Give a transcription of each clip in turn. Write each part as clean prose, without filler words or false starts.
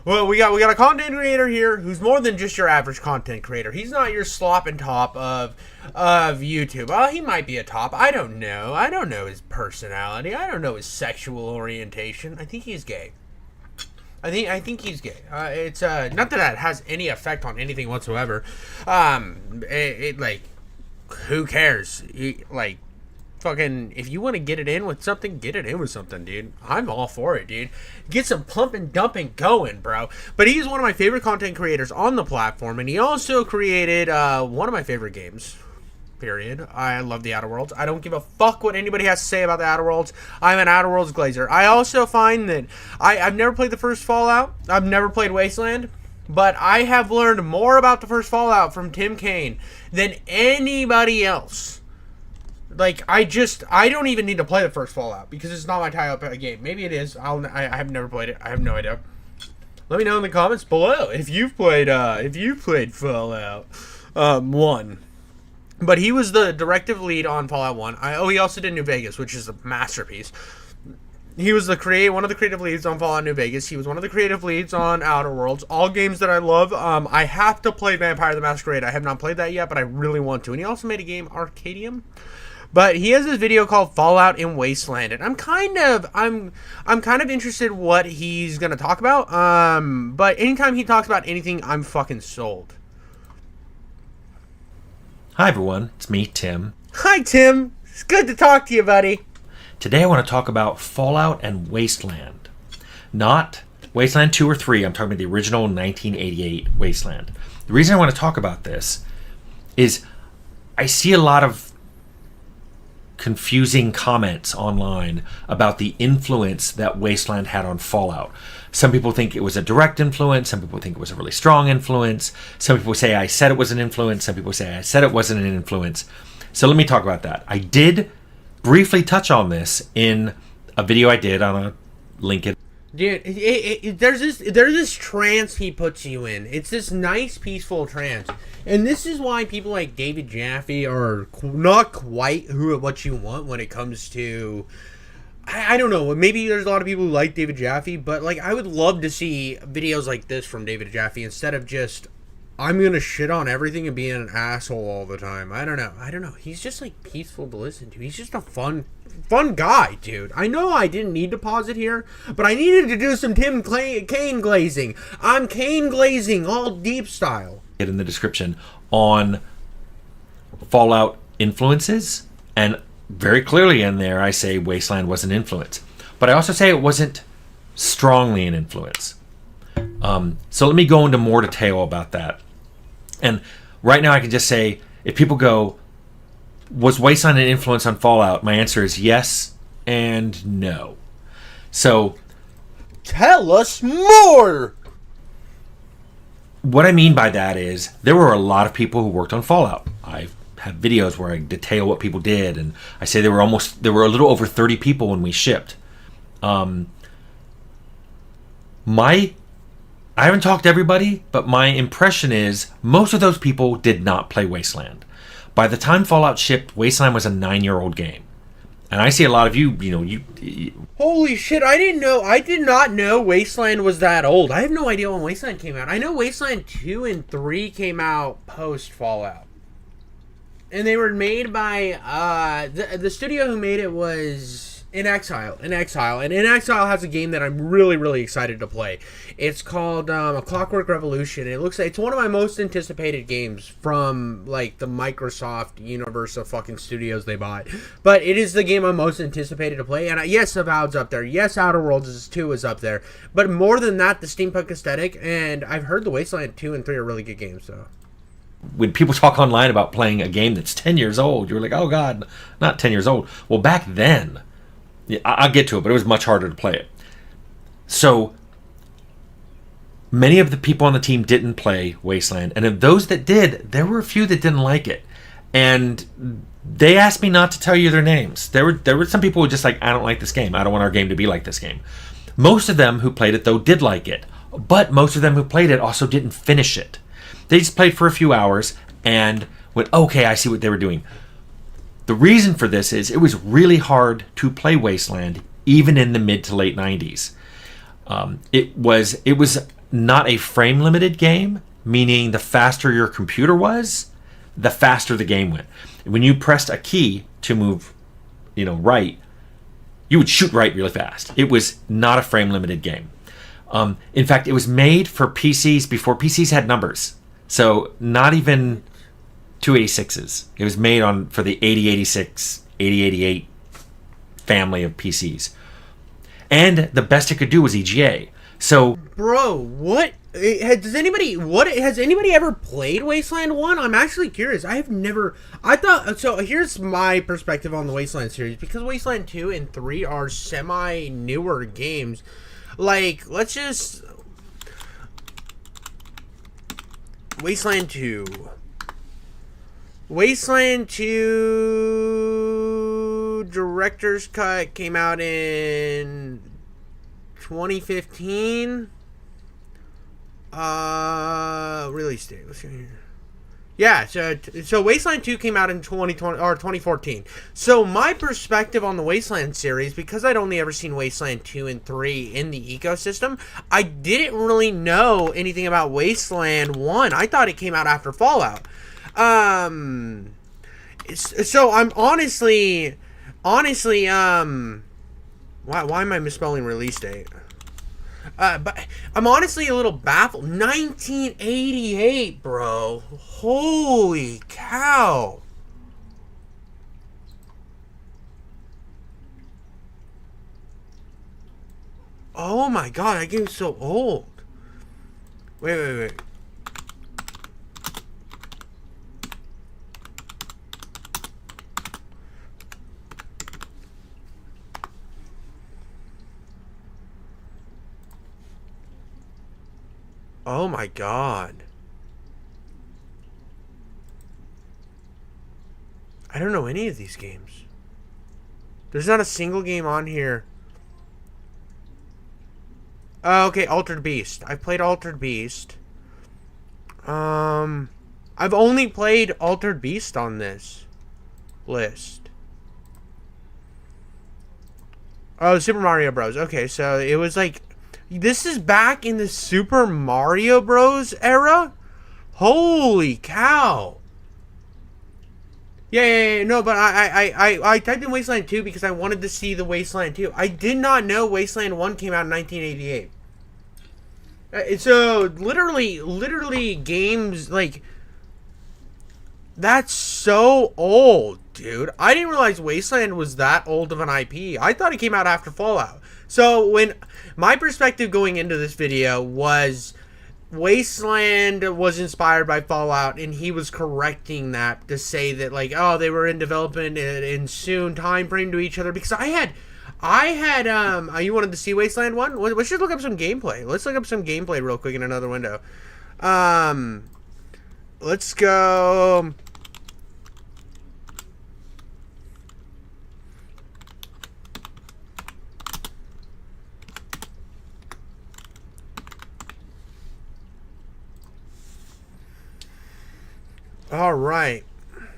Well, we got a content creator here who's more than just your average content creator. He's not your slop and top of YouTube. He might be a top. I don't know. I don't know his personality. I don't know his sexual orientation. I think he's gay. I think he's gay. It's not that has any effect on anything whatsoever. Like, who cares? Fucking, if you want to get it in with something, get it in with something, dude. I'm all for it, dude. Get some pump and dumping going, bro. But he's one of my favorite content creators on the platform, and he also created one of my favorite games. Period. I love the Outer Worlds. I don't give a fuck what anybody has to say about the Outer Worlds. I'm an Outer Worlds glazer. I also find that I've never played the first Fallout. I've never played Wasteland. But I have learned more about the first Fallout from Tim Kaine than anybody else. Like, I don't even need to play the first Fallout because it's not my type of game. Maybe it is. I have never played it. I have no idea. Let me know in the comments below if you've played Fallout 1. But he was the directive lead on Fallout 1. He also did New Vegas, which is a masterpiece. He was one of the creative leads on Fallout New Vegas. He was one of the creative leads on Outer Worlds. All games that I love. I have to play Vampire the Masquerade. I have not played that yet, but I really want to. And he also made a game, Arcadium. But he has this video called Fallout in Wasteland, and I'm kind of interested what he's gonna talk about. But anytime he talks about anything, I'm fucking sold. Hi everyone, it's me, Tim. Hi Tim, it's good to talk to you, buddy. Today I want to talk about Fallout and Wasteland. Not Wasteland 2 or 3, I'm talking about the original 1988 Wasteland. The reason I want to talk about this is I see a lot of confusing comments online about the influence that Wasteland had on Fallout. Some people think it was a direct influence. Some people think it was a really strong influence. Some people say I said it was an influence. Some people say I said it wasn't an influence. So let me talk about that. I did briefly touch on this in a video I did on a link. Dude, there's this trance he puts you in. It's this nice, peaceful trance. And this is why people like David Jaffe are not quite what you want when it comes to... I don't know. Maybe there's a lot of people who like David Jaffe, but like I would love to see videos like this from David Jaffe instead of just, I'm going to shit on everything and being an asshole all the time. I don't know. He's just like peaceful to listen to. He's just a fun guy, dude. I know I didn't need to pause it here, but I needed to do some Kaine glazing. I'm Kaine glazing, all deep style. In the description on Fallout influences, and very clearly in there I say Wasteland was an influence, but I also say it wasn't strongly an influence. So let me go into more detail about that. And right now I can just say, if people go, was Wasteland an influence on Fallout? My answer is yes and no. So tell us more. What I mean by that is there were a lot of people who worked on Fallout. I have videos where I detail what people did, and I say there were a little over 30 people when we shipped. I haven't talked to everybody, but my impression is most of those people did not play Wasteland. By the time Fallout shipped, Wasteland was a 9-year-old game. And I see a lot of you holy shit, I did not know Wasteland was that old. I have no idea when Wasteland came out. I know Wasteland 2 and 3 came out post Fallout. And they were made by, the studio who made it was In Exile. And In Exile has a game that I'm really, really excited to play. It's called A Clockwork Revolution. It looks like it's one of my most anticipated games from like the Microsoft universe of fucking studios they bought. But it is the game I'm most anticipated to play. And yes, Avowed's up there. Yes, Outer Worlds 2 is up there. But more than that, the steampunk aesthetic. And I've heard the Wasteland 2 and 3 are really good games. So when people talk online about playing a game that's 10 years old, you're like, oh God, not 10 years old. Well, back then, yeah, I'll get to it, but it was much harder to play it. So many of the people on the team didn't play Wasteland, and of those that did, there were a few that didn't like it. And they asked me not to tell you their names. There were some people who were just like, I don't like this game. I don't want our game to be like this game. Most of them who played it, though, did like it. But most of them who played it also didn't finish it. They just played for a few hours and went, okay, I see what they were doing. The reason for this is it was really hard to play Wasteland, even in the mid to late 90s. It was not a frame limited game, meaning the faster your computer was, the faster the game went. When you pressed a key to move, right, you would shoot right really fast. It was not a frame limited game. In fact, it was made for PCs before PCs had numbers. So not even 286s. It was made for the 8086, 8088 family of PCs. And the best it could do was EGA. So, bro, what has anybody ever played Wasteland 1? I'm actually curious. Here's my perspective on the Wasteland series, because Wasteland 2 and 3 are semi newer games. Like, Wasteland 2. Wasteland 2 Director's Cut came out in 2015. Release date. Let's see here. Yeah, so Wasteland 2 came out in 2020 or 2014. So my perspective on the Wasteland series, because I'd only ever seen Wasteland 2 and 3 in the ecosystem, I didn't really know anything about Wasteland 1. I thought it came out after Fallout. So I'm honestly, why am I misspelling release date? But I'm honestly a little baffled. 1988, bro. Holy cow. Oh my god, that game's so old. Wait. Oh my god. I don't know any of these games. There's not a single game on here. Oh, okay, Altered Beast. I played Altered Beast. I've only played Altered Beast on this list. Oh, Super Mario Bros. Okay, so it was like, this is back in the Super Mario Bros. Era? Holy cow. Yeah, no, but I typed in Wasteland 2 because I wanted to see the Wasteland 2. I did not know Wasteland 1 came out in 1988. So, literally games, like, that's so old, dude. I didn't realize Wasteland was that old of an IP. I thought it came out after Fallout. So, when my perspective going into this video was Wasteland was inspired by Fallout, and he was correcting that to say that, like, oh, they were in development in soon time frame to each other, because I had you wanted to see Wasteland 1? Let's just look up some gameplay. Let's look up some gameplay real quick in another window. Let's go. All right.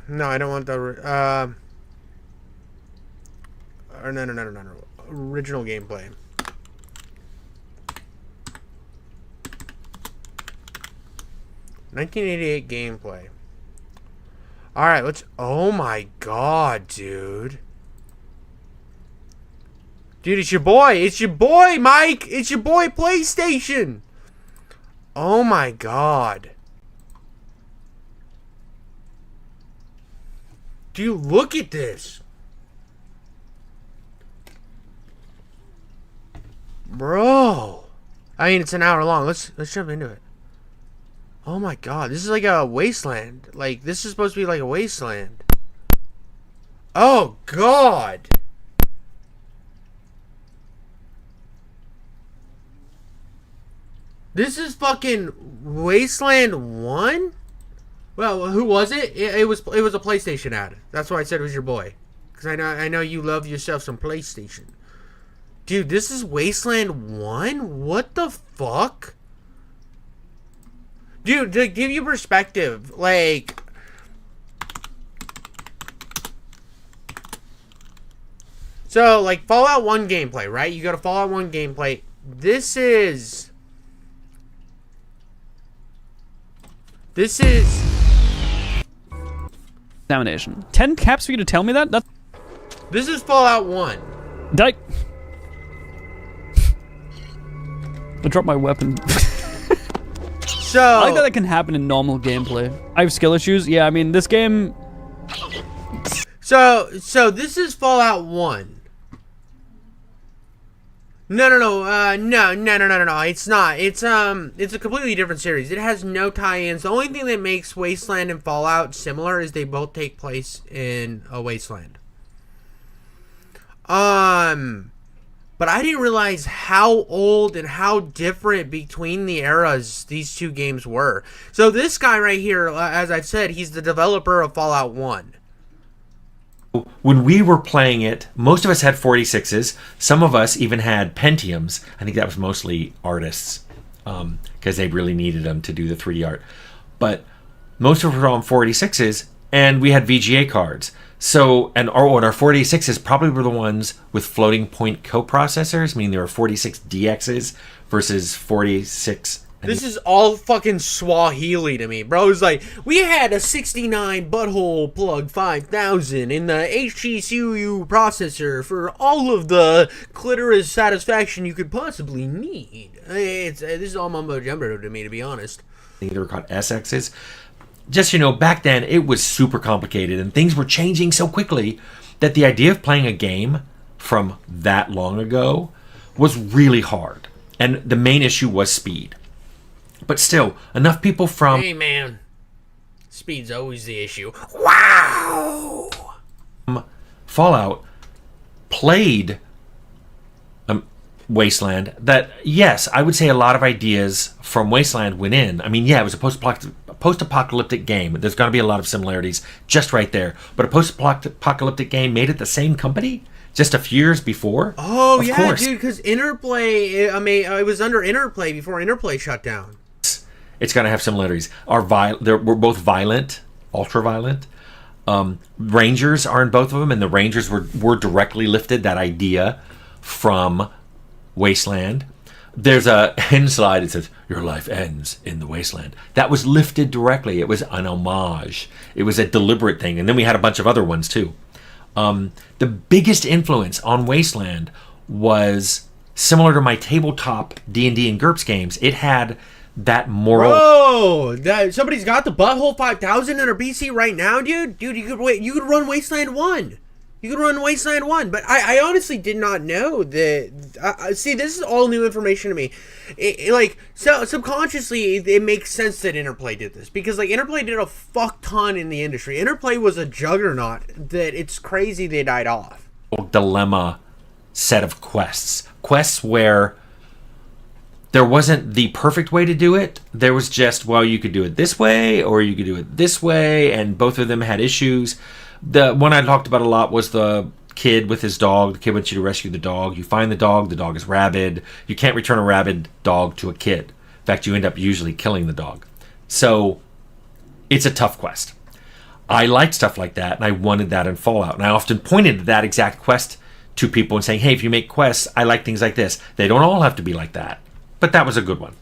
No, I don't want the no. Original gameplay. $1988 gameplay. All right, let's. Oh my god, dude. Dude, it's your boy. It's your boy, Mike. It's your boy, PlayStation. Oh my god. Dude, look at this. Bro. I mean, it's an hour long. Let's jump into it. Oh my god, this is like a wasteland. Like, this is supposed to be like a wasteland. Oh god. This is fucking Wasteland 1? Well, who was it? It was a PlayStation ad. That's why I said it was your boy. Because I know you love yourself some PlayStation. Dude, this is Wasteland 1? What the fuck? Dude, to give you perspective, like... So, like, Fallout 1 gameplay, right? You go to Fallout 1 gameplay. This is... This is examination. 10 caps for you to tell me that? this is Fallout 1. I dropped my weapon. So I like that can happen in normal gameplay. I have skill issues. Yeah, I mean, this game... So this is Fallout 1. No. It's not. It's a completely different series. It has no tie-ins. The only thing that makes Wasteland and Fallout similar is they both take place in a wasteland. But I didn't realize how old and how different between the eras these two games were. So this guy right here, as I've said, he's the developer of Fallout 1. When we were playing it, most of us had 46s. Some of us even had Pentiums. I think that was mostly artists because they really needed them to do the 3D art. But most of us were on 46s, and we had VGA cards. So, and our 46s probably were the ones with floating point coprocessors, meaning there were 46 DXs versus 46. This is all fucking Swahili to me, bro. It's like, we had a 69 butthole plug 5000 in the HTCU processor for all of the clitoris satisfaction you could possibly need. This is all mumbo jumbo to me, to be honest. They were called SXs. Just, back then it was super complicated and things were changing so quickly that the idea of playing a game from that long ago was really hard. And the main issue was speed. But still, enough people from... Hey, man. Speed's always the issue. Wow! Fallout played Wasteland that, yes, I would say a lot of ideas from Wasteland went in. I mean, yeah, it was a post-apocalyptic game. There's going to be a lot of similarities just right there. But a post-apocalyptic game made it the same company just a few years before? Oh, of yeah, course. dude, because Interplay, it was under Interplay before Interplay shut down. It's going to have similarities. We're both violent, ultra-violent. Rangers are in both of them, and the Rangers were directly lifted, that idea, from Wasteland. There's a end slide that says, "Your life ends in the Wasteland." That was lifted directly. It was an homage. It was a deliberate thing. And then we had a bunch of other ones, too. The biggest influence on Wasteland was similar to my tabletop D&D and GURPS games. It had that moral... Bro, somebody's got the Butthole 5000 in their PC right now, dude. Dude, you could run Wasteland 1. You could run Wasteland 1, but I honestly did not know that... see, this is all new information to me. Subconsciously, it makes sense that Interplay did this. Because, Interplay did a fuck ton in the industry. Interplay was a juggernaut that it's crazy they died off. Dilemma set of quests. Quests where there wasn't the perfect way to do it. There was just, well, you could do it this way, or you could do it this way, and both of them had issues. The one I talked about a lot was the kid with his dog. The kid wants you to rescue the dog. You find the dog is rabid. You can't return a rabid dog to a kid. In fact, you end up usually killing the dog. So it's a tough quest. I liked stuff like that, and I wanted that in Fallout. And I often pointed that exact quest to people and saying, hey, if you make quests, I like things like this. They don't all have to be like that. But that was a good one.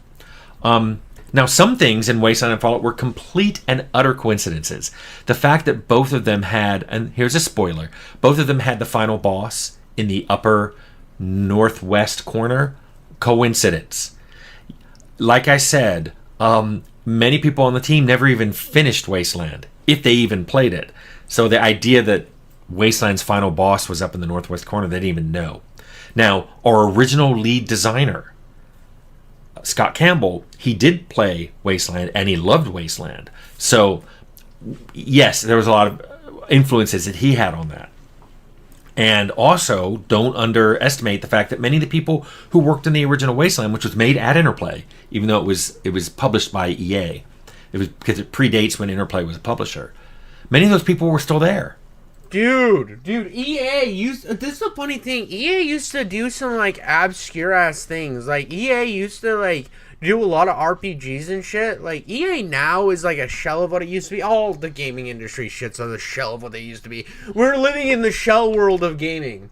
Now, some things in Wasteland and Fallout were complete and utter coincidences. The fact that both of them had, and here's a spoiler, both of them had the final boss in the upper northwest corner, coincidence. Like I said, many people on the team never even finished Wasteland, if they even played it. So the idea that Wasteland's final boss was up in the northwest corner, they didn't even know. Now, our original lead designer, Scott Campbell, he did play Wasteland and he loved Wasteland. So, yes, there was a lot of influences that he had on that. And also, don't underestimate the fact that many of the people who worked in the original Wasteland, which was made at Interplay, even though it was published by EA, it was because it predates when Interplay was a publisher. Many of those people were still there. Dude, EA used... This is a funny thing. EA used to do some, obscure-ass things. EA used to, do a lot of RPGs and shit. EA now is, a shell of what it used to be. All the gaming industry shits are the shell of what they used to be. We're living in the shell world of gaming.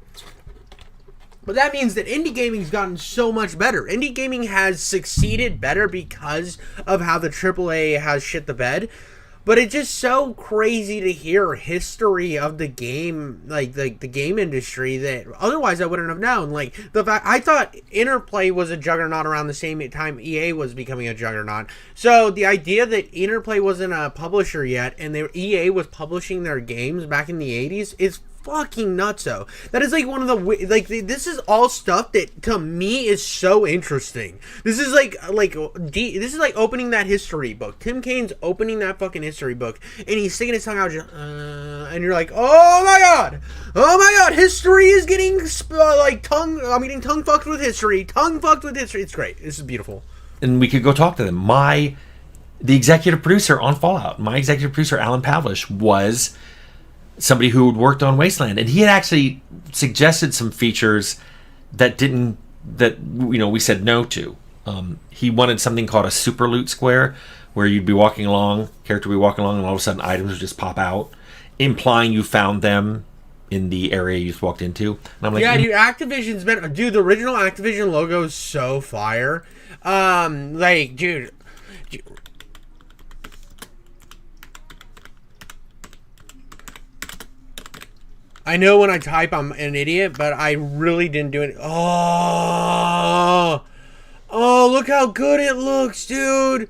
But that means that indie gaming's gotten so much better. Indie gaming has succeeded better because of how the AAA has shit the bed. But it's just so crazy to hear history of the game, like the game industry, that otherwise I wouldn't have known. Like, the fact, I thought Interplay was a juggernaut around the same time EA was becoming a juggernaut. So the idea that Interplay wasn't a publisher yet and EA was publishing their games back in the 80s is fucking nutso. That is like one of the, like, this is all stuff that to me is so interesting. This is like this is like opening that history book. Tim Kane's opening that fucking history book and he's sticking his tongue out just, and you're like, oh my god, history is getting I'm getting tongue fucked with history. It's great. This is beautiful. And we could go talk to them. The executive producer on Fallout, my executive producer Alan Pavlish, was somebody who had worked on Wasteland, and he had actually suggested some features that we said no to. He wanted something called a super loot square, where you'd be walking along, character would be walking along, and all of a sudden items would just pop out, implying you found them in the area you just walked into. And I'm like, yeah, dude, Activision's been, dude, the original Activision logo is so fire. Dude. I know when I type I'm an idiot, but I really didn't do it. Oh, look how good it looks, dude.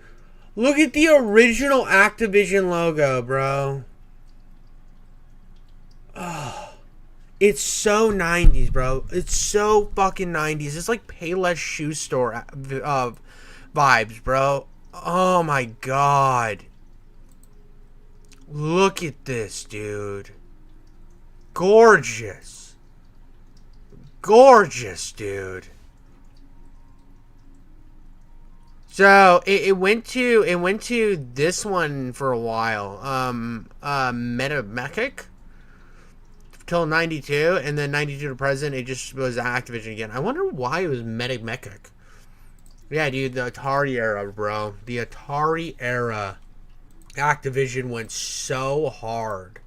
Look at the original Activision logo, bro. Oh, it's so 90s, bro. It's so fucking 90s. It's like Payless shoe store vibes, bro. Oh my god. Look at this, dude. Gorgeous, dude. So it went to this one for a while. Metametric till 92, and then 92 to present it just was Activision again. I wonder why it was Metametric. Yeah, dude, the Atari era, bro. The Atari era. Activision went so hard.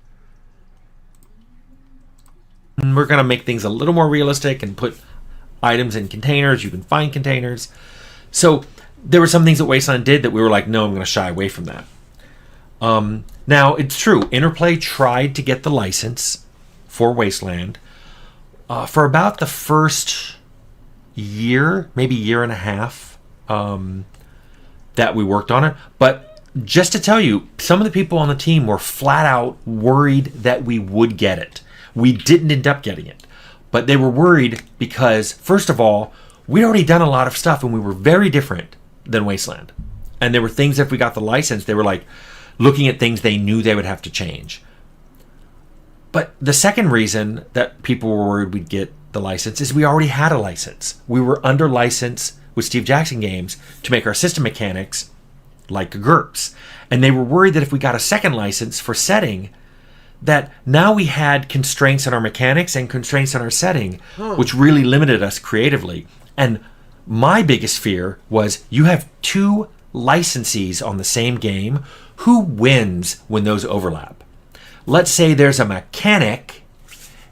we're going to make things a little more realistic and put items in containers. You can find containers. So there were some things that Wasteland did that we were like, no, I'm going to shy away from that. Now, it's true. Interplay tried to get the license for Wasteland for about the first year, maybe year and a half that we worked on it. But just to tell you, some of the people on the team were flat out worried that we would get it. We didn't end up getting it. But they were worried because, first of all, we'd already done a lot of stuff and we were very different than Wasteland. And there were things, if we got the license, they were like looking at things they knew they would have to change. But the second reason that people were worried we'd get the license is we already had a license. We were under license with Steve Jackson Games to make our system mechanics like GURPS. And they were worried that if we got a second license for setting, that now we had constraints on our mechanics and constraints on our setting, which really limited us creatively. And my biggest fear was you have two licensees on the same game. Who wins when those overlap? Let's say there's a mechanic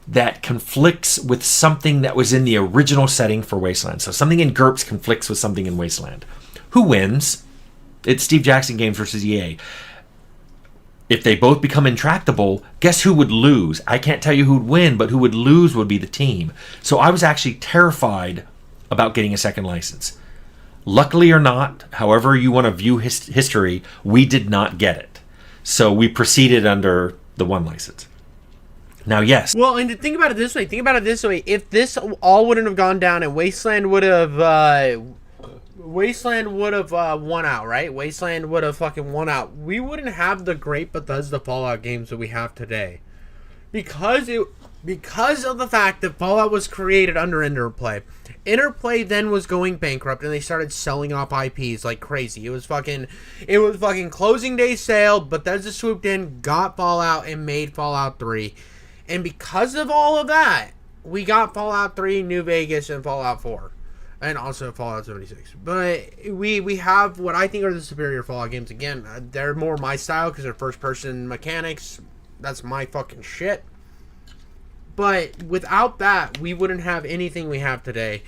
that conflicts with something that was in the original setting for Wasteland. So something in GURPS conflicts with something in Wasteland. Who wins? It's Steve Jackson Games versus EA. If they both become intractable, guess who would lose? I can't tell you who would win, but who would lose would be the team. So I was actually terrified about getting a second license. Luckily or not, however you want to view history, we did not get it. So we proceeded under the one license. Now, yes. Well, and to think about it this way. If this all wouldn't have gone down and Wasteland would have won out, right? Wasteland would have fucking won out. We wouldn't have the great Bethesda Fallout games that we have today. Because of the fact that Fallout was created under Interplay. Interplay then was going bankrupt and they started selling off IPs like crazy. It was fucking closing day sale. Bethesda swooped in, got Fallout, and made Fallout 3. And because of all of that, we got Fallout 3, New Vegas, and Fallout 4. And also Fallout 76. But we have what I think are the superior Fallout games. Again, they're more my style because they're first-person mechanics. That's my fucking shit. But without that, we wouldn't have anything we have today.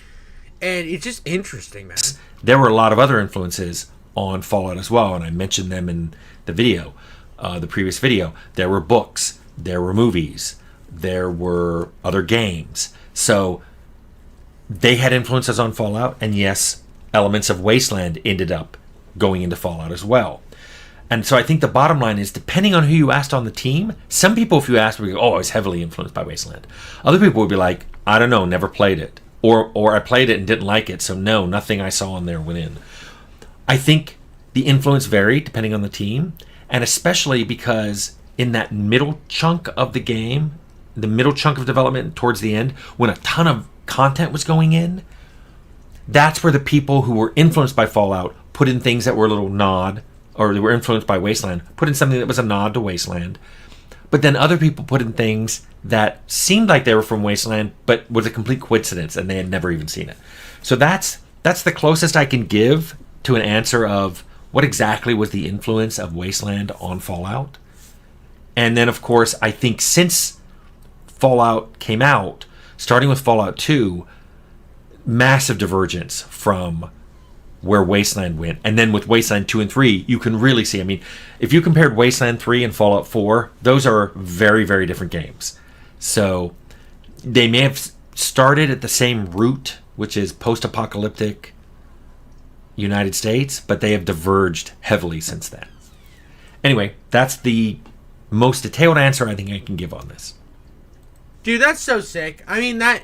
And it's just interesting, man. There were a lot of other influences on Fallout as well, and I mentioned them in the video, the previous video. There were books, there were movies, there were other games. So they had influences on Fallout, and yes, elements of Wasteland ended up going into Fallout as well. And so I think the bottom line is, depending on who you asked on the team, some people, if you asked, would go, oh, I was heavily influenced by Wasteland. Other people would be like, I don't know, never played it. Or I played it and didn't like it, so no, nothing I saw in there went in. I think the influence varied depending on the team, and especially because in that middle chunk of the game, the middle chunk of development towards the end, when a ton of content was going in, that's where the people who were influenced by Fallout put in things that were a little nod, or they were influenced by Wasteland, put in something that was a nod to Wasteland. But then other people put in things that seemed like they were from Wasteland, but was a complete coincidence, and they had never even seen it. So that's the closest I can give to an answer of what exactly was the influence of Wasteland on Fallout. And then, of course, I think since Fallout came out, starting with Fallout 2, massive divergence from where Wasteland went. And then with Wasteland 2 and 3, you can really see, I mean, if you compared Wasteland 3 and Fallout 4, those are very, very different games. So they may have started at the same root, which is post-apocalyptic United States, but they have diverged heavily since then. Anyway, that's the most detailed answer I think I can give on this. Dude, that's so sick. I mean, that,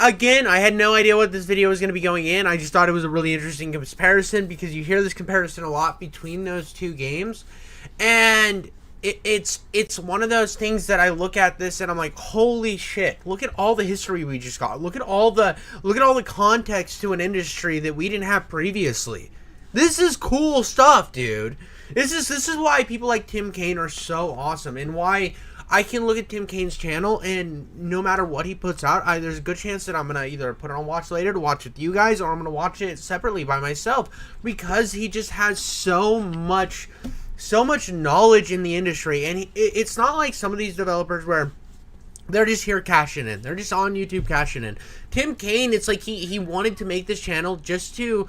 again, I had no idea what this video was going to be going in. I just thought it was a really interesting comparison, because you hear this comparison a lot between those two games. And it's one of those things that I look at this and I'm like, holy shit, look at all the history we just got. Look at all the context to an industry that we didn't have previously. This is cool stuff, dude. This is why people like Tim Kaine are so awesome, and why I can look at Tim Kaine's channel, and no matter what he puts out, there's a good chance that I'm going to either put it on watch later to watch with you guys, or I'm going to watch it separately by myself, because he just has so much knowledge in the industry. And it's not like some of these developers where they're just here cashing in. They're just on YouTube cashing in. Tim Kaine, it's like he wanted to make this channel just to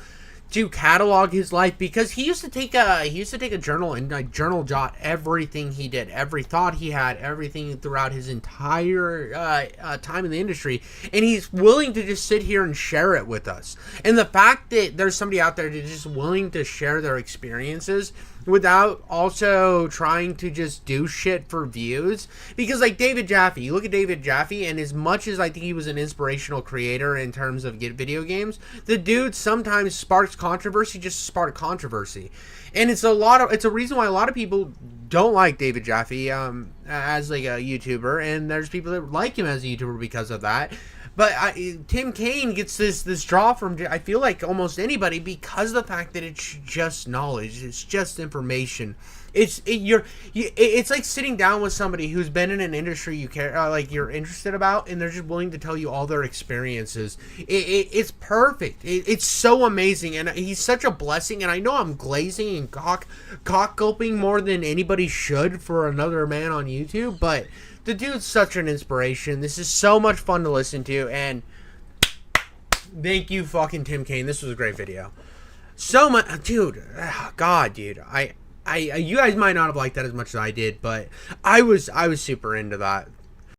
catalog his life, because he used to take a journal and like journal jot everything he did, every thought he had, everything throughout his entire time in the industry, and he's willing to just sit here and share it with us. And the fact that there's somebody out there that's just willing to share their experiences without also trying to just do shit for views. Because like David Jaffe, you look at David Jaffe, and as much as I think he was an inspirational creator in terms of video games, the dude sometimes sparks controversy just to spark controversy. And it's a reason why a lot of people don't like David Jaffe as like a YouTuber, and there's people that like him as a YouTuber because of that. But Tim Kaine gets this draw from, I feel like, almost anybody, because of the fact that it's just knowledge, it's just information. It's like sitting down with somebody who's been in an industry you care, like you're interested about, and they're just willing to tell you all their experiences. It's perfect. It's so amazing, and he's such a blessing. And I know I'm glazing and cock gulping more than anybody should for another man on YouTube, but the dude's such an inspiration. This is so much fun to listen to, and thank you, fucking Tim Kaine. This was a great video. So much, dude. God, dude. You guys might not have liked that as much as I did, but I was super into that.